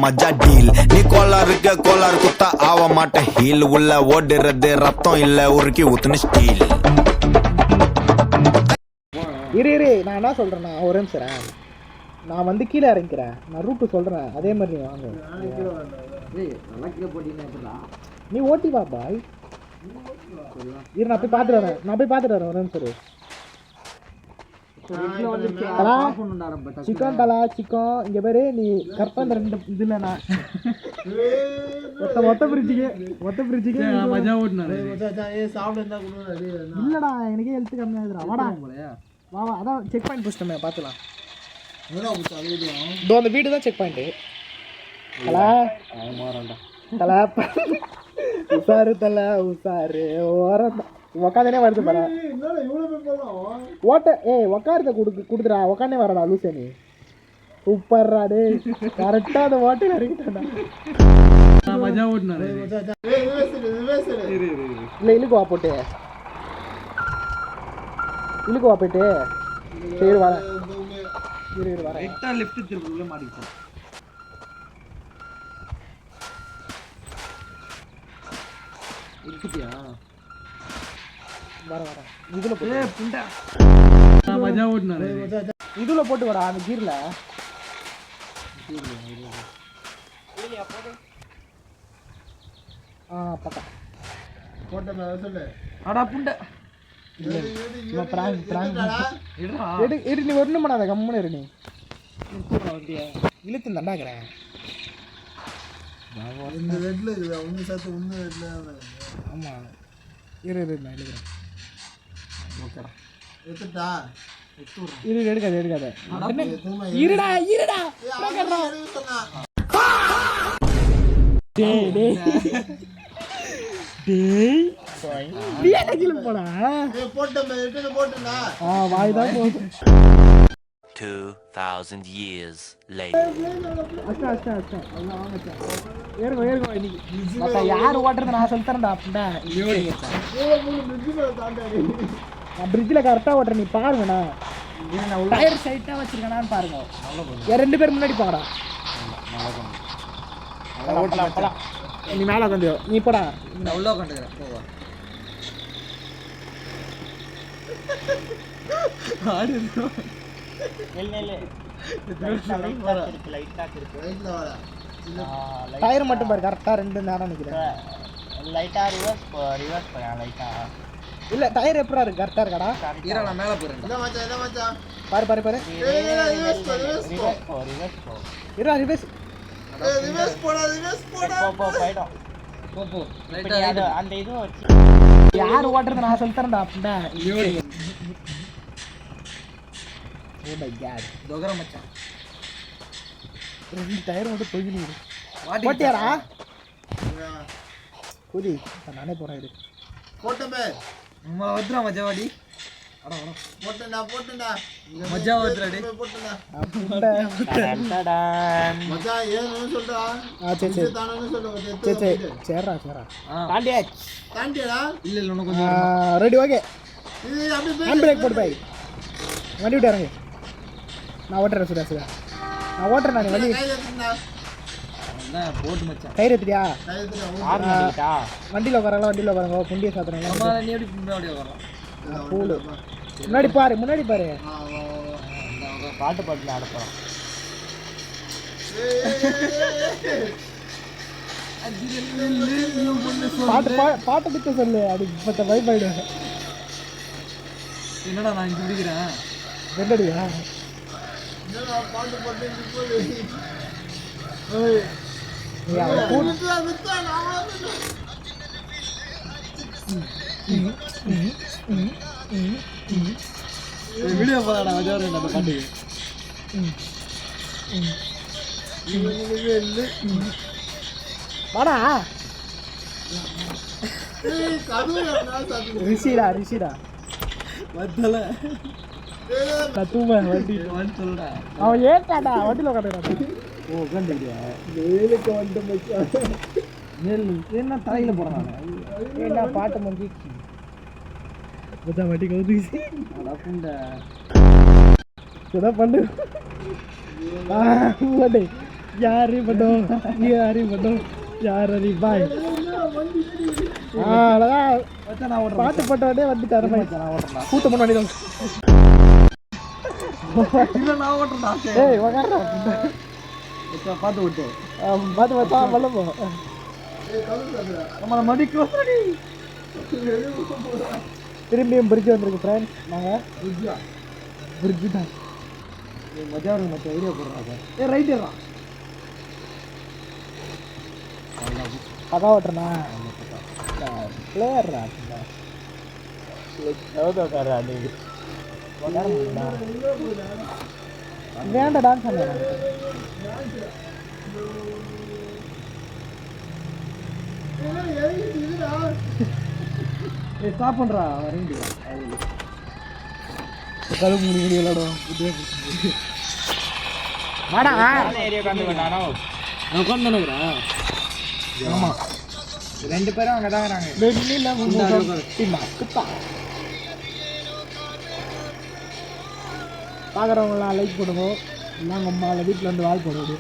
மஜா டீல் நீ கோளாருக்கு கோளாறு குத்தா ஆவ மாட்ட ஹீல் உள்ள ஓடுறது ரத்தம் இல்ல உருக்கி ஊத்துன ஸ்டீல். இரு நான் என்ன சொல்றேன்னா ஒரு நிமிஷம் நான் வந்து கீழே இறங்கிக்கிறேன். நான் ரூட்டு சொல்றேன் அதே மாதிரி நீ வாங்க. நீ ஓட்டி வா பாய். இரு நான் போய் பார்த்துட்டு வரேன் ஒரு நிமிஷம். சிக்கன் தலா சிக்கன் இங்க பேரு நீ கரெக்டா இந்த ரெண்டு இதுல நான் மொத்த பிரிட்ஜுக்கு இல்லடா எனக்கே ஹெல்த் கம்மியாகுதுடா. வாடா வா அதான் செக் பாயிண்ட் போஸ்ட்டமே பார்த்துலாம். இதோ அந்த வீடு தான் செக் பாயிண்ட்டு. தலா உசாரு ஓரம் உக்காந்தனே வருது பாரு. ஓட்ட உக்காரத கொடுத்துடா உக்காந்தே வரடா லூசே நீ. சூப்பர்ரா டே கரெக்டாக அந்த ஓட்டையில் இறங்கிட்டாடா. இல்லை இழுக்குவா போயிட்டு சரி வரேன். இரு வரேன். லெஃப்ட் திரும்ப மாட்டிக்கிட்டேன். இருக்குதியா வரேன் இதுல போட்டு புண்டா நான் மஜா ஓடுனானே இதுல போட்டு வரா அந்த கீர்ல பக்கா போட்ட நான் சொல்லு. அடா புண்டா இல்ல பிராங்க் எடு நீ வரணும் பண்ணாத கம்முன்னு இரு. நீ இழுத்து தண்டாக்குறேன். இந்த ரெட்ல இருக்குது ஒன்று சேர்த்து ஒன்று ரெட்ல. ஆமாம் இரு நான் எழுதுறேன். ஓகேடா எடுத்துட்டா எடுக்காத இருடா வாய் தான் போகுது. 2000 years later. யாரு ஓட்டுறது நான் சொல்லித்தரேன்டா. அப்படின்டா பிரிட்ஜில் கரெக்டாக ஓட்டுறேன். நீ பாருங்கண்ணா டயர் சைட்டாக வச்சிருக்கேனான்னு பாருங்க. ரெண்டு பேர் முன்னாடி போங்கடா. நீ மேலே உட்காந்து நீ போடா. நான் உள்ள உட்காந்துக்கிறேன் போவா. டயர் மட்டும் பாரு கரெக்டாக ரெண்டு நேரம் நிற்கிறேன். லைட்டா ரிவர்ஸ் லைட்டா இல்ல டயர் எப்பரா இருக்கு கரெக்டா இருக்காடா. ஈரா நான் மேல போறேன். இத மச்சான் பாரு ரிவர்ஸ் போ இரு ரிவர்ஸ் போடா போ போய்டும் போ லைட்டா அந்த இது வச்சு யார் ஓட்டுறது நான் சொல்ல தரேன்டா. அப்படிடா ஓ மை காட் டோகர மச்சான் ரெண்டு டயர் மட்டும் தொங்கிடுது. ஓட்டியாடா குதி நானே போறேன். இரு போட்டமே நம்ம வத்ரா மஜாவாடி. அட போட்டேன்டா மஜா வத்ராடி போட்டேன்டா டடான் மஜா ஏன்னு சொல்றா. சரி தானன்னு சொல்லுங்க. சரிடா தாண்டியாடா இல்ல இன்னும் கொஞ்சம் ரெடி ஓகே. இது அப்படியே ஹேண்ட் பிரேக் போடு பாய். வண்டி விட்டு இறங்கு. நான் ஓட்டுறேன் சுரா நான் ஓட்டுறேன். நான் வண்டி போட்டு மச்சான் கயிறு எடுத்துட்டியா? வண்டியில் உட்காராங்க புண்டியை சாத்துறாங்க. நீ எப்படி முன்னாடி வரலாம்? பூலு முன்னாடி பாரு பாட்டு ஆடப்போம். பாட்டை பற்றி சொல்லு. அது இப்போ பயப்பாயிடுவேன். என்னடா நான் இங்கே பிடிக்கிறேன் ரெண்டடியா பாட்டு போட்டு வீடியோ போடா மஜாவா அந்த பாட்டுக்கு. வாடா ரிஷிடா வத்தல தூமா வண்டி சொல்றா. அவன் ஏட்டாடா வண்டியில் உட்காந்துக்கிறான். ஓ உட்காந்துக்கிட்டியா? வேலுக்கு வந்து மச்சான் என்ன தலையில போறான்? என்ன பாட்டு மங்கிச்சு மச்சான் வண்டி கவுந்துச்சு. அட புண்டை பண்ணு யாரு பட்டோம் யாரு பட்டோம் யார் அரி பாய் அவ்வளோதான் பாட்டு போட்டோடனே வந்துட்டாரு கூட்டம் பண்ண வண்டி நான் ஓட்டுறா ஏய் உக்காரா பார்த்து விட்டு பார்த்து பார்த்தா வல்ல போ நம்மளை மடிக்க திரும்பியும் பிரிட்ஜ் வந்திருக்கு ஃப்ரெண்ட்ஸ் நாங்கள் பிரிட்ஜு தான் மஜா இருக்கு மச்சா வீடியோ போடுறாங்க ஏ ரைட் ஏறா பக்கா ஓட்டுறா பிளேயர்ரா வேண்டாம் டான்ஸ் பண்ண ஸ்டாப் பண்ணுறா வரீங்க கருப்பு முடி முடி விளாடும் வாடா நான் உட்காந்துக்கிறா ஆமாம் ரெண்டு பேரும் அங்கே தான் வராங்க வெண்ணில குத்தா பார்க்குறவங்களாம் லைக் பண்ணுங்க இல்லைங்க அம்மாவில் வீட்டில் வந்து வாழ் போடுவது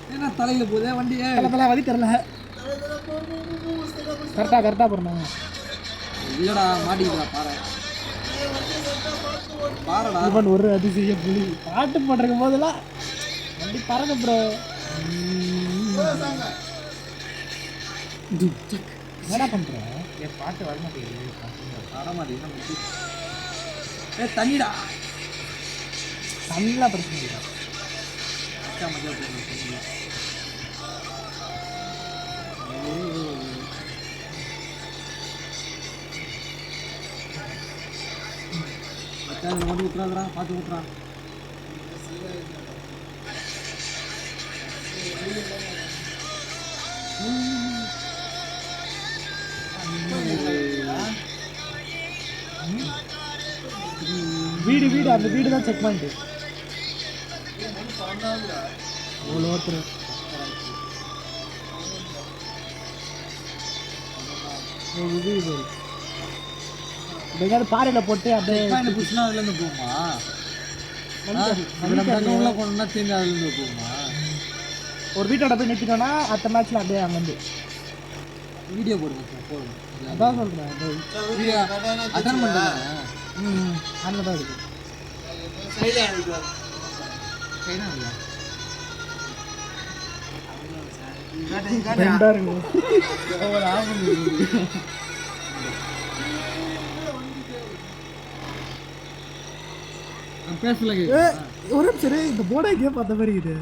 ஏன்னா தலையில் போதே வண்டியே அதெல்லாம் வழி தரல கரெக்டாக போடுறாங்க இல்லைடா மாட்டிக்கிறா பாருடா இவன் ஒரு அதிசய புலி பாட்டு போட்டிருக்கும் போதெல்லாம் வண்டி பறக்க ப்ரோ என்ன பண்ணுறேன் என் பாட்டு வர மாட்டேங்குது வர மாட்டேங்குது ஏ தண்ணிடா தண்ணிலாம் பிரச்சனை இல்லை மச்சா மச்சா போகணும் மச்சா இதில் மட்டும் விட்டுறாதடா பார்த்து விட்டுறா வீடு அந்த வீடு தான் செக் பண்ணிட்டு அவ்வளோ ஒருத்தர் எங்கேயாவது பாறையில் போட்டு அப்படியே புஷ்னா அதுலேருந்து போகுமா உள்ள போனோம்னா திரும்பி அதுலேருந்து போகுமா ஒரு வீட்டோட போய் நிறுத்திட்டோன்னா அடுத்த மேட்ச்சில் அப்படியே அங்கே வந்து வீடியோ போடுங்க போடுங்க அதான் சொல்கிறேன் வீடியோ அட்டன் பண்ணுறேன் அங்கே தான் இருக்குது ரெண்டாக இருக்கும் பேசல ஒரு நிமிஷம் இந்த போர்டை கேம் பார்த்த மாதிரி இது